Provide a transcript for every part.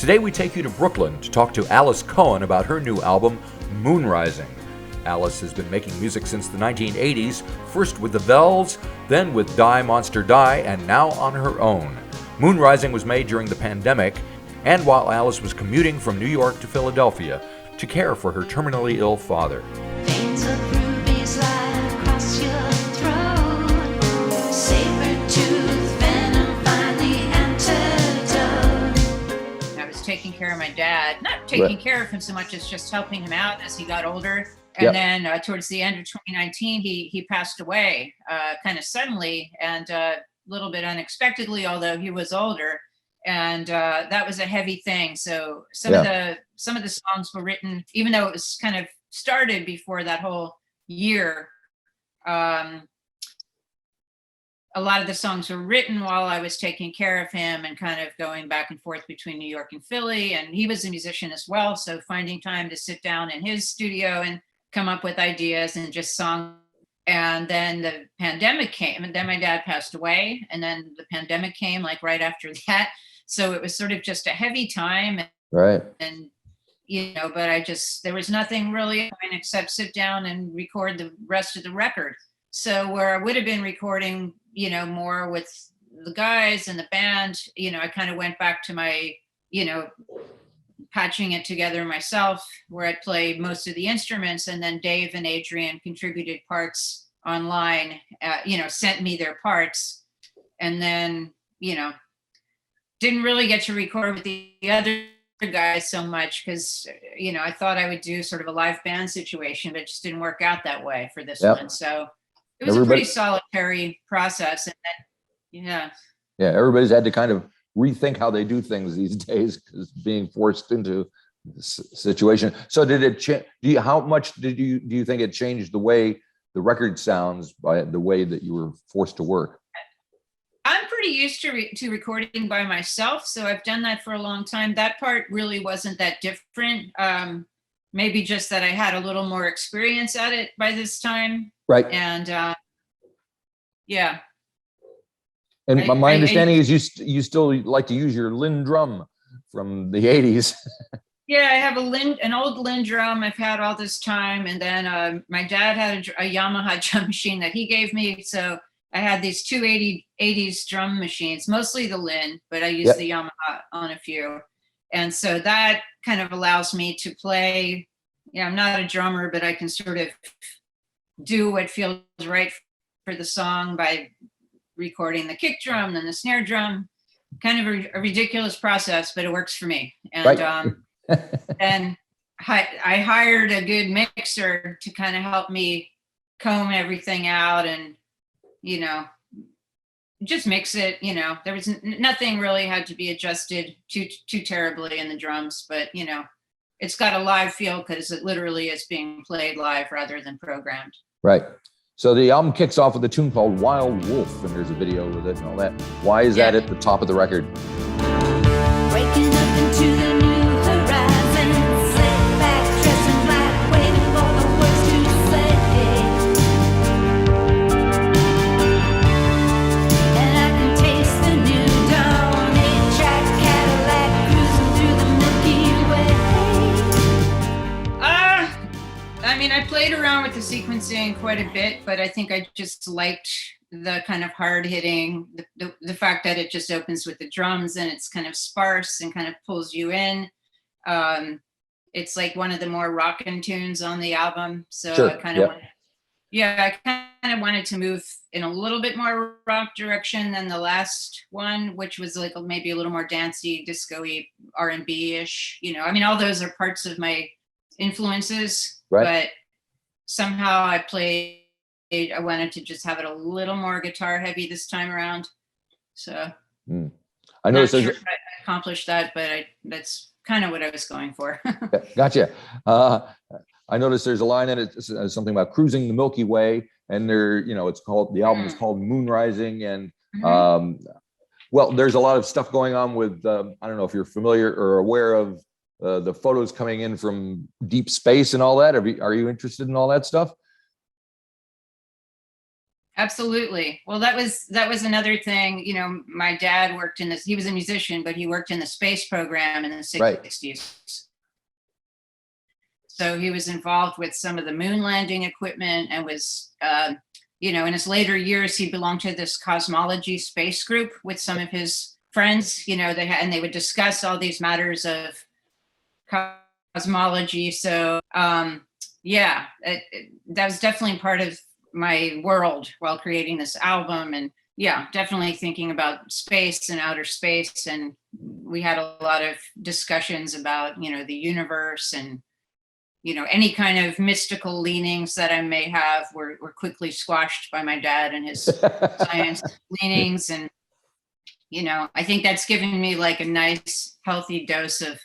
Today we take you to Brooklyn to talk to Alice Cohen about her new album, Moonrising. Alice has been making music since the 1980s, first with the Velves, then with Die Monster Die, and now on her own. Moonrising was made during the pandemic, and while Alice was commuting from New York to Philadelphia to care for her terminally ill father. Veins of rubies lie across your throat. Saber-tooth venom, find the antidote. I was taking care of my dad, not taking care of him so much as just helping him out as he got older. And then towards the end of 2019, he passed away kind of suddenly and a little bit unexpectedly, although he was older. And that was a heavy thing. So some of the songs were written, even though it was kind of started before that whole year. A lot of the songs were written while I was taking care of him and kind of going back and forth between New York and Philly. And he was a musician as well. So finding time to sit down in his studio and come up with ideas and just song. And then the pandemic came, and then my dad passed away. And then the pandemic came like right after that. So it was sort of just a heavy time. Right. And, but there was nothing really except sit down and record the rest of the record. So where I would have been recording, more with the guys and the band, I kind of went back to my, patching it together myself, where I played most of the instruments, and then Dave and Adrian contributed parts online, sent me their parts. And then, didn't really get to record with the other guys so much because, I thought I would do sort of a live band situation, but it just didn't work out that way for this one. So it was a pretty solitary process. And then, everybody's had to kind of rethink how they do things these days because being forced into this situation. So did it change? How much do you think it changed the way the record sounds by the way that you were forced to work? I'm pretty used to recording by myself, so I've done that for a long time. That part really wasn't that different. Maybe just that I had a little more experience at it by this time. Right. And And my understanding is you still like to use your Linn drum from the 80s. Yeah, I have an old Linn drum I've had all this time. And then my dad had a Yamaha drum machine that he gave me. So I had these two 80s drum machines, mostly the Linn, but I use the Yamaha on a few. And so that kind of allows me to play. I'm not a drummer, but I can sort of do what feels right for the song by recording the kick drum, then the snare drum. Kind of a ridiculous process, but it works for me. And and I hired a good mixer to kind of help me comb everything out and just mix it. There was nothing really had to be adjusted too terribly in the drums, but it's got a live feel because it literally is being played live rather than programmed. Right. So the album kicks off with a tune called Wild Wolf, and there's a video with it and all that. Why is that at the top of the record? Breaking up into the new horizon, slick back, dressed in black, waiting for the words to say. And I can taste the new dawn, 8-track Cadillac cruising through the Milky Way. I played around with the sequencing quite a bit, but I think I just liked the kind of hard hitting, the fact that it just opens with the drums and it's kind of sparse and kind of pulls you in. It's like one of the more rockin' tunes on the album. So I kind of wanted to move in a little bit more rock direction than the last one, which was like maybe a little more dancey, disco-y, R&B-ish. All those are parts of my influences, but somehow I wanted to just have it a little more guitar heavy this time around. So I noticed I accomplished that, but that's kind of what I was going for. Gotcha. I noticed there's a line in it, something about cruising the Milky Way, and it's called, the album is called Moonrising, and there's a lot of stuff going on with, I don't know if you're familiar or aware of the photos coming in from deep space and all that. Are you interested in all that stuff? Absolutely. Well, that was another thing. You know, my dad worked in this. He was a musician, but he worked in the space program in the Right. 60s. So he was involved with some of the moon landing equipment and was, you know, in his later years, he belonged to this cosmology space group with some of his friends. You know, and they would discuss all these matters of cosmology. So, yeah, that was definitely part of my world while creating this album. And yeah, definitely thinking about space and outer space. And we had a lot of discussions about, you know, the universe, and you know, any kind of mystical leanings that I may have were quickly squashed by my dad and his science leanings. And, you know, I think that's given me like a nice, healthy dose of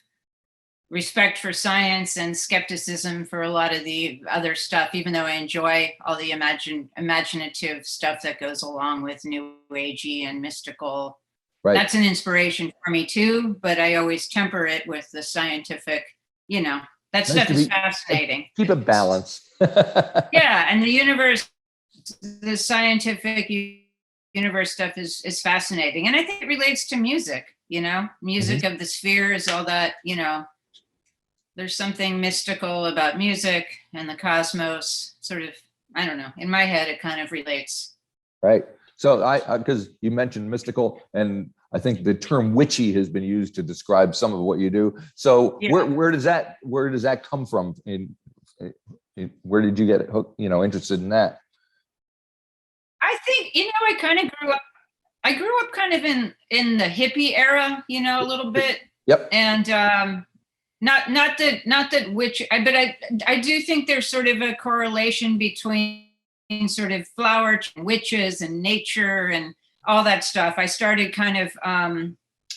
respect for science and skepticism for a lot of the other stuff, even though I enjoy all the imaginative stuff that goes along with new agey and mystical. Right. That's an inspiration for me too, but I always temper it with the scientific, you know, that stuff is fascinating. Keep it balanced. Yeah, and the universe, the scientific universe stuff is fascinating. And I think it relates to music, you know, music of the spheres, all that, you know. There's something mystical about music and the cosmos, sort of, I don't know, in my head, it kind of relates. Right. So because you mentioned mystical, and I think the term witchy has been used to describe some of what you do. So yeah. where does that come from? Where did you get hooked, you know, interested in that? I think, you know, I grew up kind of in the hippie era, you know, a little bit. Yep. And not that witch, but I do think there's sort of a correlation between sort of flower witches and nature and all that stuff. I started kind of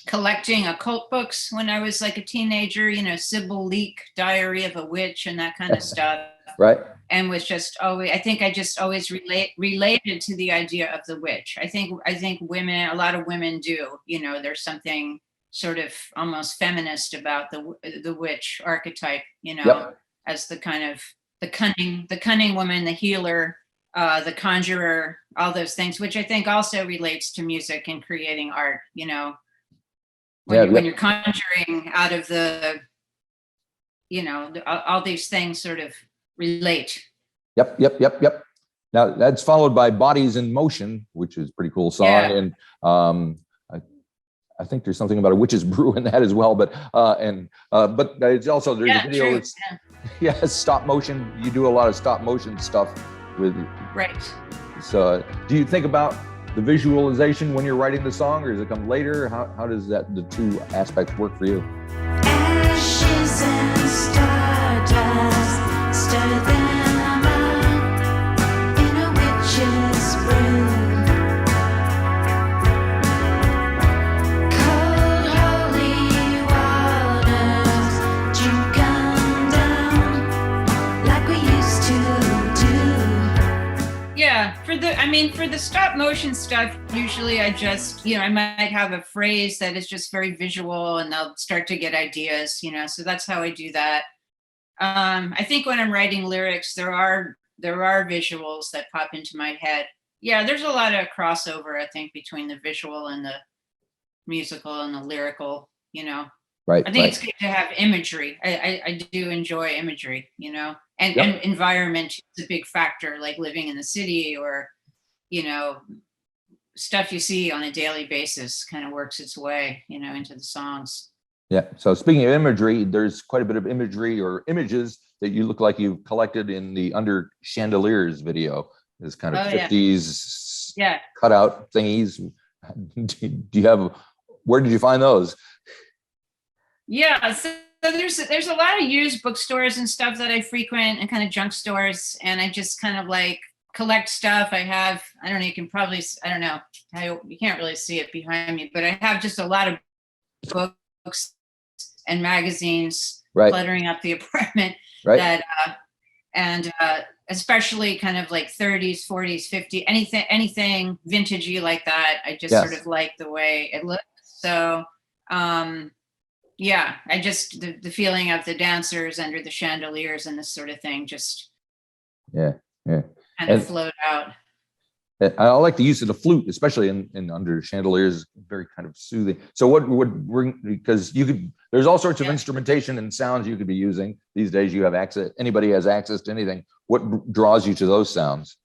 collecting occult books when I was like a teenager, you know, Sybil Leek, Diary of a Witch, and that kind of stuff. Right. And was just always, I think I just always related to the idea of the witch. I think women, a lot of women do, you know, there's something sort of almost feminist about the witch archetype, you know, yep. As the kind of the cunning woman, the healer, the conjurer, all those things, which I think also relates to music and creating art, you know, when you're conjuring out of the, you know, all these things sort of relate. Yep. Now that's followed by Bodies in Motion, which is a pretty cool song. Yeah. And I think there's something about a witch's brew in that as well, but it's also, there's a video. True. Yeah, stop motion. You do a lot of stop motion stuff with. Right. So do you think about the visualization when you're writing the song, or does it come later? How does the two aspects work for you? Ashes and stardust, stir them up in a witch's brew. For the stop motion stuff, usually I just, you know, I might have a phrase that is just very visual and they'll start to get ideas, you know, so that's how I do that. I think when I'm writing lyrics, there are visuals that pop into my head. Yeah, there's a lot of crossover, I think, between the visual and the musical and the lyrical, you know. Right. I think it's good to have imagery. I do enjoy imagery, you know, and environment is a big factor, like living in the city or, you know, stuff you see on a daily basis kind of works its way, you know, into the songs. Yeah. So speaking of imagery, there's quite a bit of imagery or images that you look like you've collected in the Under Chandeliers video. This kind of 50s cutout thingies. Do you have, where did you find those? Yeah, so there's a lot of used bookstores and stuff that I frequent, and kind of junk stores, and I just kind of like collect stuff. I have, I don't know, you can probably, I don't know, you can't really see it behind me, but I have just a lot of books and magazines cluttering up the apartment. That and especially kind of like 30s, 40s, 50s, anything vintagey like that. I just sort of like the way it looks. So yeah, I just the feeling of the dancers under the chandeliers and this sort of thing just kind of flowed out. I like the use of the flute, especially in under chandeliers, very kind of soothing. So what would bring, because you could, there's all sorts of instrumentation and sounds you could be using these days. You have access, anybody has access to anything. What draws you to those sounds?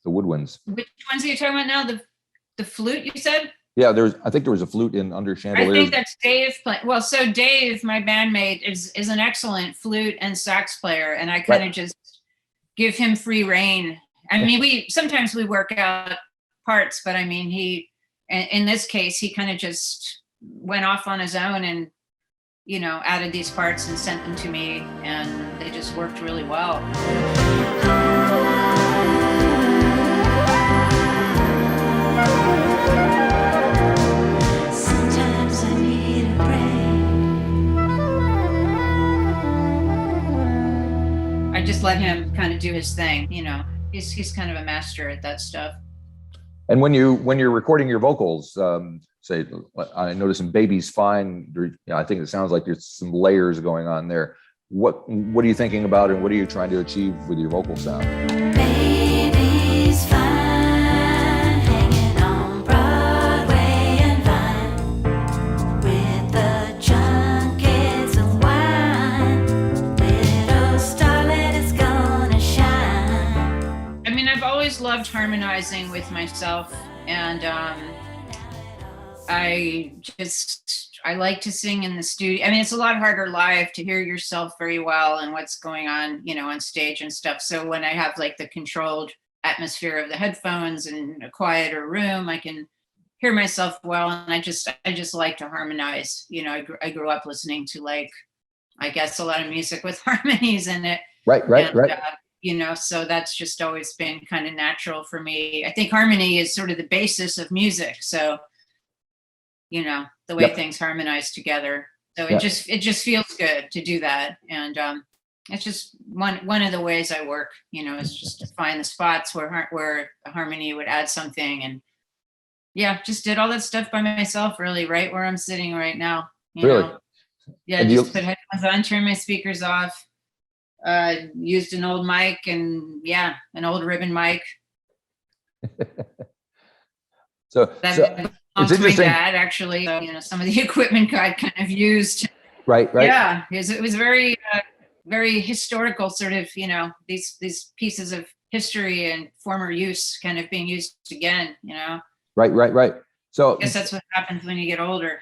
The woodwinds. Which ones are you talking about now? The flute, you said? Yeah, I think there was a flute in Under Chandeliers. I think that's Dave playing. Well, so Dave, my bandmate, is an excellent flute and sax player, and I kind of just give him free rein. I mean, sometimes we work out parts, but I mean, in this case, he kind of just went off on his own and, added these parts and sent them to me, and they just worked really well. Sometimes I need a break. I just let him kind of do his thing, He's kind of a master at that stuff. And when you're recording your vocals, say, I notice in Baby's Fine, I think it sounds like there's some layers going on there. What are you thinking about, and what are you trying to achieve with your vocal sound? Baby's fine, hanging on Broadway and Vine, with the junkets of wine. Little starlet is gonna shine. I mean, I've always loved harmonizing with myself, and I like to sing in the studio. I mean, it's a lot harder live to hear yourself very well and what's going on, on stage and stuff. So when I have like the controlled atmosphere of the headphones and a quieter room, I can hear myself well. And I just like to harmonize. I grew up listening to, like, I guess, a lot of music with harmonies in it. Right. So that's just always been kind of natural for me. I think harmony is sort of the basis of music. So, the way things harmonize together. So it just feels good to do that. And it's just one of the ways I work, is just to find the spots where the harmony would add something. And just did all that stuff by myself, really, right where I'm sitting right now. Really? Yeah, just put headphones on, turn my speakers off, used an old mic and an old ribbon mic. So it's interesting. My dad, actually, some of the equipment I kind of used. Right. Yeah, it was very, very historical, sort of, these pieces of history and former use kind of being used again, Right. So I guess that's what happens when you get older.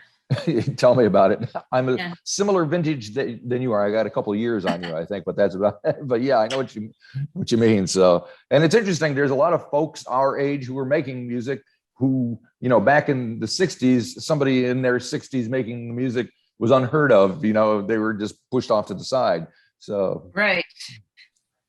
Tell me about it. I'm a similar vintage than you are. I got a couple of years on you, I think, but that's about it. But yeah, I know what you mean. So, and it's interesting. There's a lot of folks our age who were making music who, back in the 60s, somebody in their 60s making music was unheard of. They were just pushed off to the side. So right.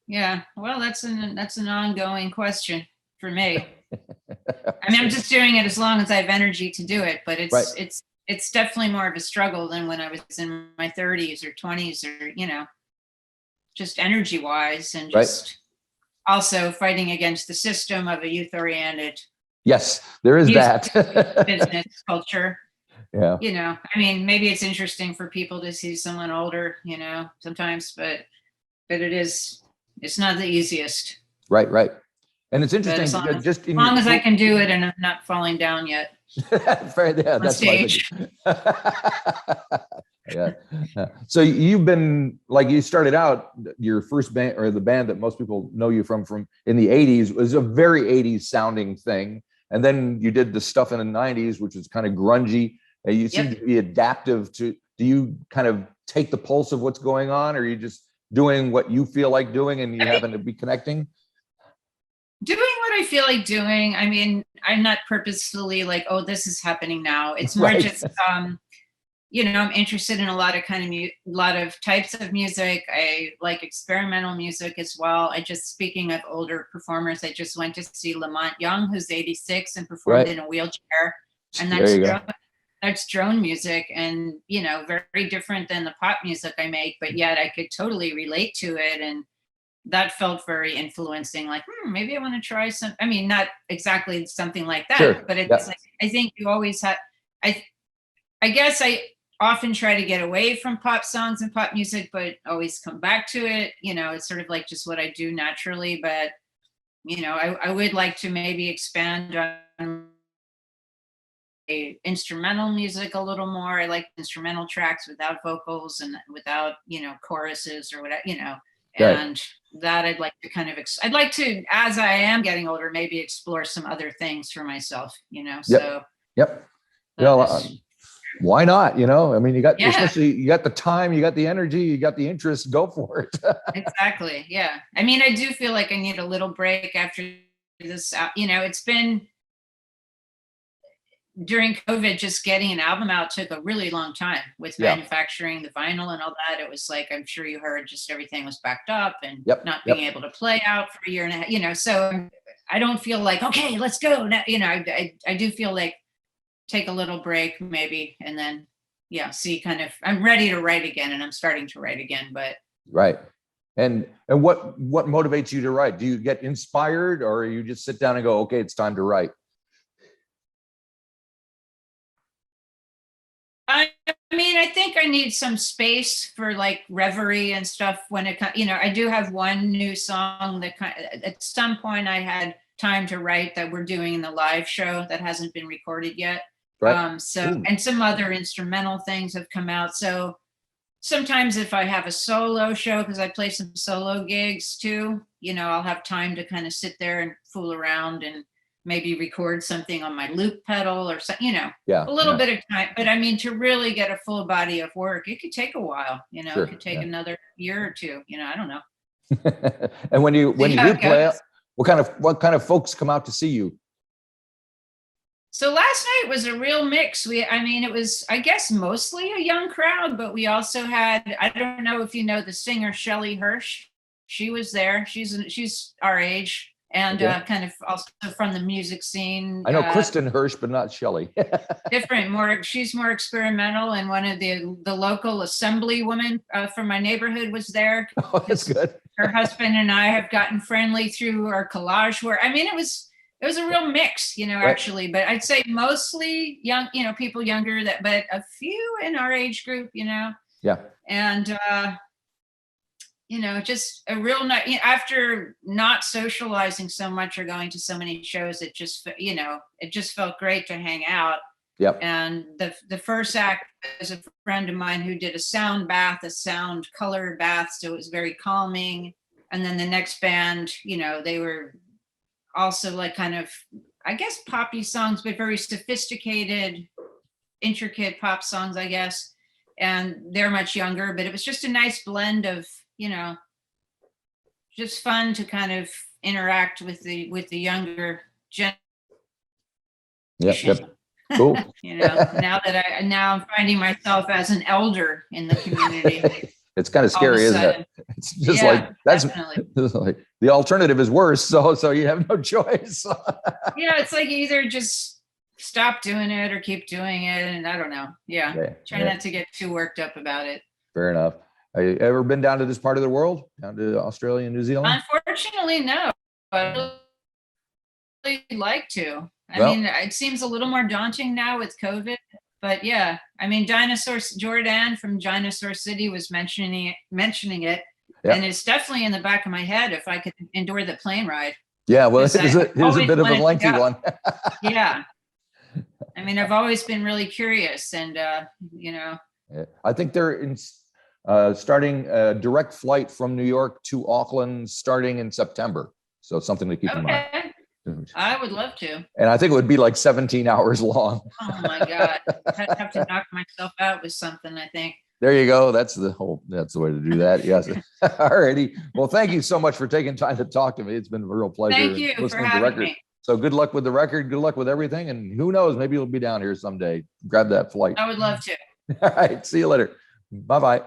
Yeah. Well, that's an ongoing question for me. I mean, I'm just doing it as long as I have energy to do it, but it's definitely more of a struggle than when I was in my 30s or 20s, or just energy wise, and just also fighting against the system of a youth-oriented. Yes, there is that business culture. Yeah. I mean, maybe it's interesting for people to see someone older, sometimes, but it's not the easiest. Right. And it's interesting. As long as I can do it and I'm not falling down yet. Fair, that's stage. Yeah. So you've been, like, you started out, your first band, or the band that most people know you from in the 80s, was a very 80s sounding thing. And then you did the stuff in the 90s, which was kind of grungy. You seem to be adaptive to, do you kind of take the pulse of what's going on, or are you just doing what you feel like doing and you happen to be connecting? Doing what I feel like doing. I mean, I'm not purposefully like, oh, this is happening now. It's more just, I'm interested in a lot of types of music. I like experimental music as well. Speaking of older performers, I just went to see Lamont Young, who's 86 and performed in a wheelchair. And that's drone music, and, very different than the pop music I make, but yet I could totally relate to it. And that felt very influencing, like, maybe I want to try some, I mean, not exactly something like that, but it's like, I think you always have, I guess I often try to get away from pop songs and pop music, but always come back to it. It's sort of like just what I do naturally, but I would like to maybe expand on instrumental music a little more. I like instrumental tracks without vocals and without, choruses or whatever, Right. and that I'd like to kind of, I'd like to, as I am getting older, maybe explore some other things for myself, so. Yep. that Well, is- why not? I mean, Yeah. especially you got the time, you got the energy, you got the interest, go for it. Exactly. Yeah. I mean, I do feel like I need a little break after this. It's been during COVID, just getting an album out took a really long time with Yeah. manufacturing the vinyl and all that. It was like, I'm sure you heard, just everything was backed up and Yep, not being able to play out for a year and a half, so I don't feel like, okay, let's go now. I do feel like take a little break maybe. And then, see I'm ready to write again, and I'm starting to write again, but. Right. And what motivates you to write? Do you get inspired, or you just sit down and go, okay, it's time to write? I mean, I think I need some space for like reverie and stuff when it comes, I do have one new song that at some point I had time to write that we're doing in the live show that hasn't been recorded yet. Right. And some other instrumental things have come out. So sometimes if I have a solo show, because I play some solo gigs too, I'll have time to kind of sit there and fool around and maybe record something on my loop pedal or something, Yeah. a little bit of time. But I mean, to really get a full body of work, it could take a while, Sure, it could take another year or two, I don't know. And when you Yeah, do play, what kind of folks come out to see you? So last night was a real mix. It was, I guess, mostly a young crowd, but we also had, I don't know if you know the singer Shelley Hirsch. She was there. She's our age. And Okay. kind of also from the music scene. I know Kristen Hirsch, but not Shelley. She's more experimental, and one of the local assemblywomen from my neighborhood was there. Oh, that's good. Her husband and I have gotten friendly through our collage work. I mean, it was a real mix, Right. actually, but I'd say mostly young, people younger, but a few in our age group, Yeah. and just a real night, after not socializing so much or going to so many shows, it just felt great to hang out. Yep. And the first act was a friend of mine who did a sound color bath. So it was very calming. And then the next band, they were also like kind of, I guess, poppy songs, but very sophisticated, intricate pop songs, I guess. And they're much younger, but it was just a nice blend of, just fun to kind of interact with the younger generation. Yep. Cool. Now I'm finding myself as an elder in the community. It's kind of scary, isn't it? It's just like definitely. like the alternative is worse. So you have no choice. It's like either just stop doing it or keep doing it, and I don't know. Try not to get too worked up about it. Fair enough. Have you ever been down to this part of the world, down to Australia and New Zealand? Unfortunately, no. I'd really like to. I Well- mean, it seems a little more daunting now with COVID, but yeah. I mean, Jordan from Dinosaur City was mentioning it, Yeah. and it's definitely in the back of my head if I could endure the plane ride. Yeah, well, it Because is a always bit of a wanted to lengthy go. one. Yeah. I mean, I've always been really curious, and Yeah. I think they're starting a direct flight from New York to Auckland starting in September. So it's something to keep in mind. okay. I would love to. And I think it would be like 17 hours long. Oh my God. I'd have to knock myself out with something, I think. There you go. That's the way to do that. Yes. All righty. Well, thank you so much for taking time to talk to me. It's been a real pleasure. Thank you for listening to the having record. me. So good luck with the record. Good luck with everything. And who knows, maybe you'll be down here someday. Grab that flight. I would love to. All right. See you later. Bye-bye.